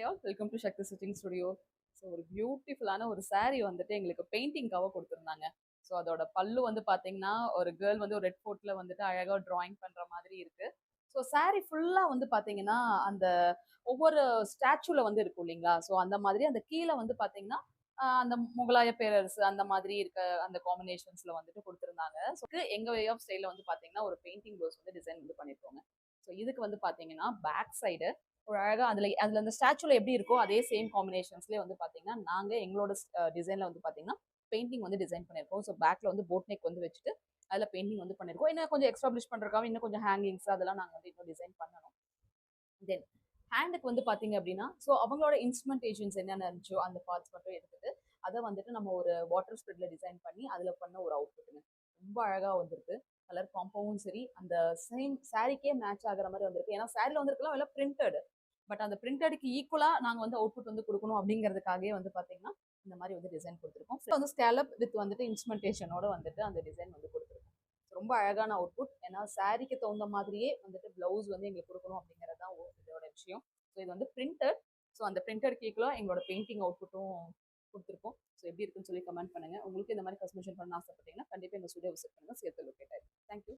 Hi all welcome to Sakthi stitching studio. So ஒரு பியூட்டிஃபுல்லான ஒரு saree வந்துட்டு எங்களுக்கு பெயிண்டிங்காக கொடுத்துருந்தாங்க. ஸோ அதோட பல்லு வந்து பார்த்தீங்கன்னா ஒரு கேர்ள் வந்து ஒரு ரெட் கோட்ல வந்துட்டு அழகாக டிராயிங் பண்ணுற மாதிரி இருக்கு. ஸோ saree ஃபுல்லாக வந்து பார்த்தீங்கன்னா அந்த ஒவ்வொரு ஸ்டாச்சுல வந்து இருக்கும் இல்லைங்களா? ஸோ அந்த மாதிரி அந்த கீழே வந்து பார்த்தீங்கன்னா அந்த முகலாய பேரரசு அந்த மாதிரி இருக்க அந்த காம்பினேஷன்ஸ்ல வந்துட்டு கொடுத்துருந்தாங்க. ஸோ எங்க வே ஆஃப் ஸ்டைல வந்து பார்த்தீங்கன்னா ஒரு பெயிண்டிங் ரோஸ் வந்து டிசைன் வந்து பண்ணிருக்கோங்க. ஸோ இதுக்கு வந்து பார்த்தீங்கன்னா பேக் சைடு ஒரு அழகா அதுல அந்த ஸ்டாச்சுல எப்படி இருக்கோ அதே சேம் காம்பினேஷன்ஸ்லயே வந்து பாத்தீங்கன்னா நாங்க எங்களோட டிசைன்ல வந்து பாத்தீங்கன்னா பெயிண்டிங் வந்து டிசைன் பண்ணிருக்கோம். ஸோ பேக்ல வந்து போட் நெக் வந்து வச்சுட்டு அதுல பெயிண்டிங் வந்து பண்ணிருக்கோம். இன்னும் கொஞ்சம் எக்ஸ்டாப்ளிஷ் பண்றதுக்காக இன்னும் கொஞ்சம் ஹேங்கிங்ஸ் அதெல்லாம் நாங்க வந்து இன்னும் டிசைன் பண்ணணும். தென் ஹேண்டுக்கு வந்து பாத்தீங்க அப்படின்னா ஸோ அவங்களோட இன்ஸ்ட்ருமெண்டேஷன்ஸ் என்னென்ன இருந்துச்சோ அந்த பார்ட்ஸ் மட்டும் எடுத்துட்டு அதை வந்துட்டு நம்ம ஒரு வாட்டர் ஸ்ப்ரெட்ல டிசைன் பண்ணி அதுல பண்ண ஒரு அவுட்புட்டுங்க. ரொம்ப அழகா வந்திருக்கு. கலர் காம்போவும் சரி அந்த சேம் சாரிக்கே மேட்ச் ஆகுற மாதிரி வந்திருக்கு. ஏன்னா சாரில வந்திருக்கலாம் எல்லாம் பிரிண்டட். பட் அந்த பிரிண்டடுக்கு ஈக்குவலா நாங்க வந்து அவுட்புட் வந்து கொடுக்கணும் அப்படிங்கிறதுக்காகவே வந்து பாத்தீங்கன்னா இந்த மாதிரி வந்து டிசைன் கொடுத்துருக்கோம். வந்து ஸ்கேலப் வித் வந்துட்டு இன்ஸ்ட்ருமெண்டேஷனோட வந்துட்டு அந்த டிசைன் வந்து கொடுத்துருக்கோம். ரொம்ப அழகான அவுட்புட். ஏன்னா சாரிக்கு தகுந்த மாதிரியே வந்துட்டு பிளவுஸ் வந்து எங்களுக்கு கொடுக்கணும் அப்படிங்கிறது தான் இதோட விஷயம். ஸோ இது வந்து பிரிண்டட். ஸோ அந்த பிரிண்டட் கேக்ல எங்களோட பெயிண்டிங் அவுட்புட்டும் கொடுத்துருக்கோம். ஸோ எப்படி இருக்குன்னு சொல்லி கமெண்ட் பண்ணுங்க. உங்களுக்கு இந்த மாதிரி கஸ்டமைசேஷன் பண்ண ஆசைப்பட்டீங்கன்னா கண்டிப்பா எங்க ஸ்டுடியோ விசிட் பண்ணுங்க. சேர்த்து லொக்கேட் ஆயிருக்கு. தேங்க்யூ.